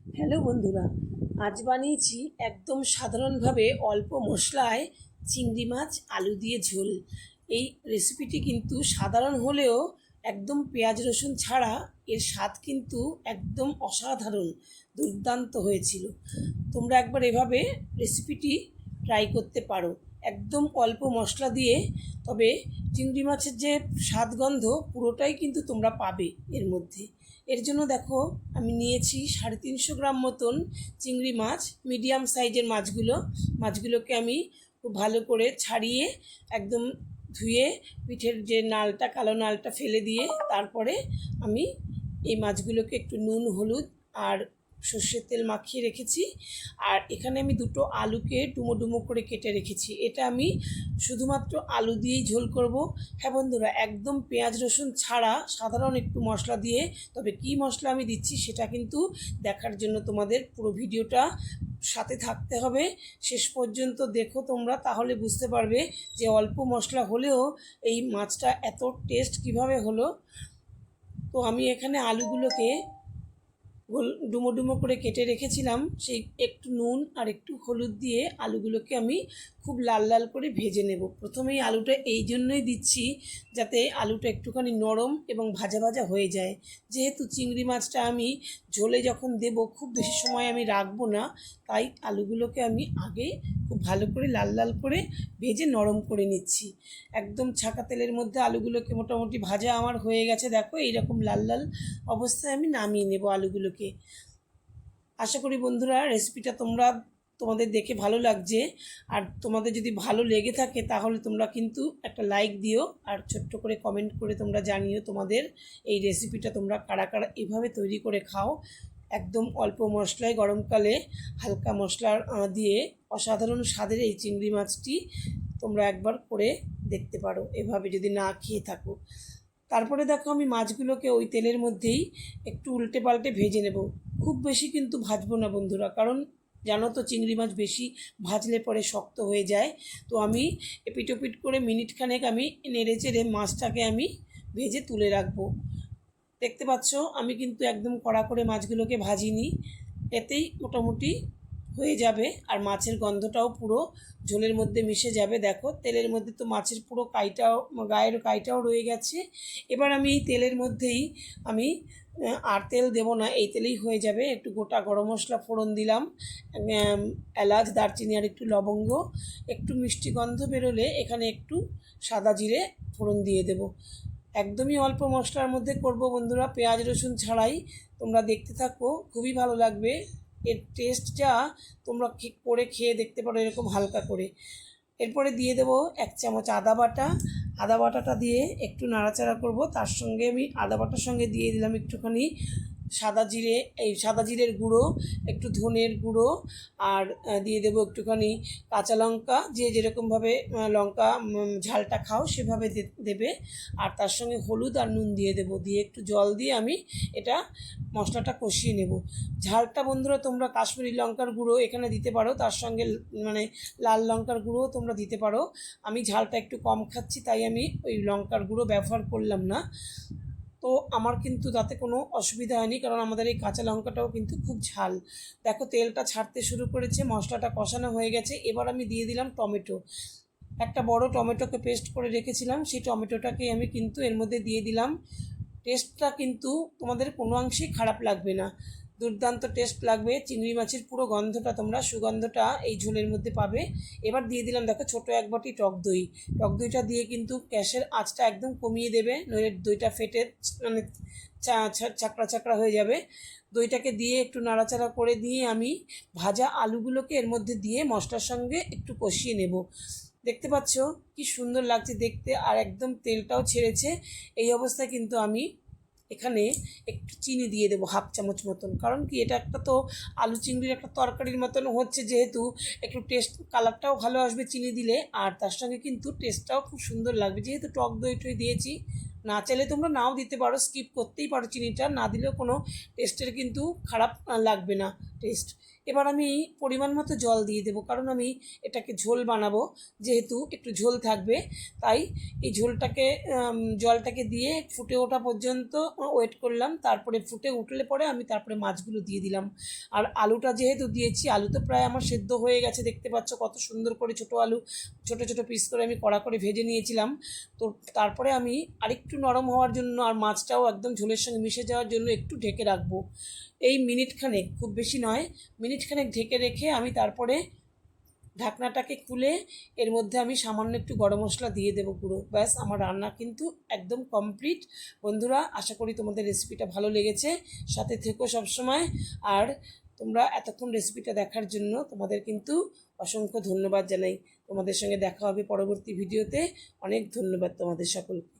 Hello বন্ধুরা, আজ বানিয়েছি একদম সাধারণভাবে অল্প মশলায় চিংড়ি মাছ আলু দিয়ে ঝোল। এই রেসিপিটি কিন্তু সাধারণ হলেও একদম পেঁয়াজ রসুন ছাড়া এর স্বাদ কিন্তু একদম অসাধারণ, দুর্দান্ত হয়েছিল। তোমরা একবার এভাবে রেসিপিটি ট্রাই করতে পারো, একদম অল্প মশলা দিয়ে। তবে চিংড়ি মাছের যে স্বাদ গন্ধ পুরোটাই কিন্তু তোমরা পাবে এর মধ্যে। এর জন্য দেখো, আমি নিয়েছি 350 গ্রাম মতন চিংড়ি মাছ, মিডিয়াম সাইজের মাছগুলোকে আমি খুব ভালো করে ছাড়িয়ে একদম ধুয়ে পিঠের যে নালটা, কালো নালটা ফেলে দিয়ে তারপরে আমি এই মাছগুলোকে একটু নুন, হলুদ আর সর্ষের তেল মাখিয়ে রেখেছি। আর এখানে আমি দুটো আলুকে ডুমো ডুমো করে কেটে রেখেছি। এটা আমি শুধুমাত্র আলু দিয়েই ঝোল করব। হ্যাঁ বন্ধুরা, একদম পেঁয়াজ রসুন ছাড়া সাধারণ একটু মশলা দিয়ে। তবে কি মশলা আমি দিচ্ছি সেটা কিন্তু দেখার জন্য তোমাদের পুরো ভিডিওটা সাথে থাকতে হবে। শেষ পর্যন্ত দেখো তোমরা, তাহলে বুঝতে পারবে যে অল্প মশলা হলেও এই মাছটা এত টেস্ট কিভাবে হলো। তো আমি এখানে আলুগুলোকে ডুমো ডুমো করে কেটে রেখেছিলাম। সেই একটু নুন আর একটু হলুদ দিয়ে আলুগুলোকে আমি খুব লাল লাল করে ভেজে নেব। প্রথমেই আলুটা এই জন্যই দিচ্ছি যাতে আলুটা একটুখানি নরম এবং ভাজা ভাজা হয়ে যায়। যেহেতু চিংড়ি মাছটা আমি ঝোলে যখন দেব খুব বেশি সময় আমি রাখবো না, তাই আলুগুলোকে আমি আগে খুব ভালো করে লাল লাল করে ভেজে নরম করে নিচ্ছি। একদম ছাকা তেলের মধ্যে আলুগুলোকে মোটামুটি ভাজা আমার হয়ে গেছে। দেখো এইরকম লাল লাল অবস্থায় আমি নামিয়ে নেব আলুগুলোকে। আশা করি বন্ধুরা রেসিপিটা তোমাদের দেখে ভালো লাগছে। আর তোমাদের যদি ভালো লেগে থাকে তাহলে তোমরা কিন্তু একটা লাইক দিও, আর ছোট্ট করে কমেন্ট করে তোমরা জানিও তোমাদের এই রেসিপিটা তোমরা কারা কারা এভাবে তৈরি করে খাও। একদম অল্প মশলায় গরমকালে হালকা মশলা দিয়ে অসাধারণ স্বাদের এই চিংড়ি মাছটি তোমরা একবার করে দেখতে পারো এভাবে, যদি না খেয়ে থাকো। তারপরে দেখো, আমি মাছগুলোকে ওই তেলের মধ্যেই একটু উল্টে পাল্টে ভেজে নেব। খুব বেশি কিন্তু ভাজবো না বন্ধুরা, কারণ জানো তো চিংড়ি মাছ বেশি ভাজলে পরে শক্ত হয়ে যায়। তো আমি এপিট ওপিট করে মিনিটখানেক আমি নেড়ে চেড়ে মাছটাকে আমি ভেজে তুলে রাখবো। দেখতে পাচ্ছ আমি কিন্তু একদম কড়া করে মাছগুলোকে ভাজিনি, এতেই মোটামুটি হয়ে যাবে। আর মাছের গন্ধটাও পুরো ঝোলের মধ্যে মিশে যাবে। দেখো তেলের মধ্যে তো মাছের পুরো গায়ের কাইটাও রয়ে গেছে। এবার আমি এই তেলের মধ্যেই আমি আর তেল দেব না, এই তেলেই হয়ে যাবে। একটু গোটা গরম মশলা ফোড়ন দিলাম, এলাচ, দারচিনি আর একটু লবঙ্গ। একটু মিষ্টি গন্ধ বেরোলে এখানে একটু সাদা জিরে ফোড়ন দিয়ে দেব। একদমই অল্প মশলার মধ্যে করব বন্ধুরা, পেঁয়াজ রসুন ছাড়াই। তোমরা দেখতে থাকো, খুবই ভালো লাগবে। এর টেস্টটা তোমরা করে খেয়ে দেখতে পারো এরকম হালকা করে। এরপরে দিয়ে দেবো 1 চামচ আদা বাটাটা দিয়ে একটু নাড়াচাড়া করব। তার সঙ্গে আমি আদা বাটার সঙ্গে দিয়ে দিলাম একটুখানি সাদা জিরের গুঁড়ো, একটু ধনের গুঁড়ো, আর দিয়ে দেবো একটুখানি কাঁচা লঙ্কা। যে যেরকমভাবে লঙ্কা ঝালটা খাও সেভাবে দেবে। আর তার সঙ্গে হলুদ আর নুন দিয়ে দেবো, দিয়ে একটু জল দিয়ে আমি এটা মশলাটা কষিয়ে নেব। ঝালটা বন্ধুরা তোমরা কাশ্মীরি লঙ্কার গুঁড়ো এখানে দিতে পারো, তার সঙ্গে লাল লঙ্কার গুঁড়োও তোমরা দিতে পারো। আমি ঝালটা একটু কম খাচ্ছি তাই আমি ওই লঙ্কার গুঁড়ো ব্যবহার করলাম না। তো আমার কিন্তু তাতে কোনো অসুবিধা হয়নি, কারণ আমাদের এই কাঁচা লঙ্কাটাও কিন্তু খুব ঝাল। দেখো তেলটা ছাড়তে শুরু করেছে, মশলাটা কষানো হয়ে গেছে। এবার আমি দিয়ে দিলাম টমেটো। একটা বড় টমেটোকে পেস্ট করে রেখেছিলাম, সেই টমেটোটাকে আমি কিন্তু এর মধ্যে দিয়ে দিলাম। টেস্টটা কিন্তু তোমাদের কোনো অংশেই খারাপ লাগবে না, দুর্দান্ত টেস্ট লাগবে। চিংড়ি মাছের পুরো গন্ধটা তোমরা, সুগন্ধটা এই ঝোলের মধ্যে পাবে। এবার দিয়ে দিলাম দেখো ছোটো 1 বাটি টক দইটা দিয়ে কিন্তু গ্যাসের আঁচটা একদম কমিয়ে দেবে, নইলে দইটা ফেটে মানে ছাকড়া ছাকড়া হয়ে যাবে। দইটাকে দিয়ে একটু নাড়াচাড়া করে দিয়ে আমি ভাজা আলুগুলোকে এর মধ্যে দিয়ে মশলার সঙ্গে একটু কষিয়ে নেব। দেখতে পাচ্ছ কি সুন্দর লাগছে দেখতে, আর একদম তেলটাও ছেড়েছে। এই অবস্থায় কিন্তু আমি এখানে একটু চিনি দিয়ে দেবো 1/2 চামচ মতন, কারণ কি এটা একটা তো আলু চিংড়ির একটা তরকারির মতন হচ্ছে, যেহেতু একটু টেস্ট কালারটাও ভালো আসবে চিনি দিলে, আর তার সঙ্গে কিন্তু টেস্টটাও খুব সুন্দর লাগবে। যেহেতু টক দই দিয়েছি, না চাইলে তোমরা নাও দিতে পারো, স্কিপ করতেই পারো চিনিটা, না দিলেও কোনো টেস্টের কিন্তু খারাপ লাগবে না। টেস্ট। এবার আমি পরিমাণ মতো জল দিয়ে দেবো, কারণ আমি এটাকে ঝোল বানাবো, যেহেতু একটু ঝোল থাকবে, তাই এই ঝোলটাকে জলটাকে দিয়ে ফুটে ওঠা পর্যন্ত ওয়েট করলাম। তারপরে ফুটে উঠলে পরে আমি তারপরে মাছগুলো দিয়ে দিলাম। আর আলুটা যেহেতু দিয়েছি, আলু তো প্রায় আমার সেদ্ধ হয়ে গেছে, দেখতে পাচ্ছ কত সুন্দর করে ছোটো আলু ছোটো ছোটো পিস করে আমি কড়া করে ভেজে নিয়েছিলাম। তো তারপরে আমি আরেকটু নরম হওয়ার জন্য আর মাছটাও একদম ঝোলের সঙ্গে মিশে যাওয়ার জন্য একটু ঢেকে রাখবো। এই মিনিটখানেক, খুব বেশি নয়, মিনিটখানেক ঢেকে রেখে আমি তারপরে ঢাকনাটাকে খুলে এর মধ্যে আমি সামান্য একটু গরম মশলা দিয়ে দেবো পুরো। ব্যাস, আমার রান্না কিন্তু একদম কমপ্লিট। বন্ধুরা, আশা করি তোমাদের রেসিপিটা ভালো লেগেছে, সাথে থেকো সবসময়। আর তোমরা এতক্ষণ রেসিপিটা দেখার জন্য তোমাদের কিন্তু অসংখ্য ধন্যবাদ জানাই। তোমাদের সঙ্গে দেখা হবে পরবর্তী ভিডিওতে। অনেক ধন্যবাদ তোমাদের সকলকে।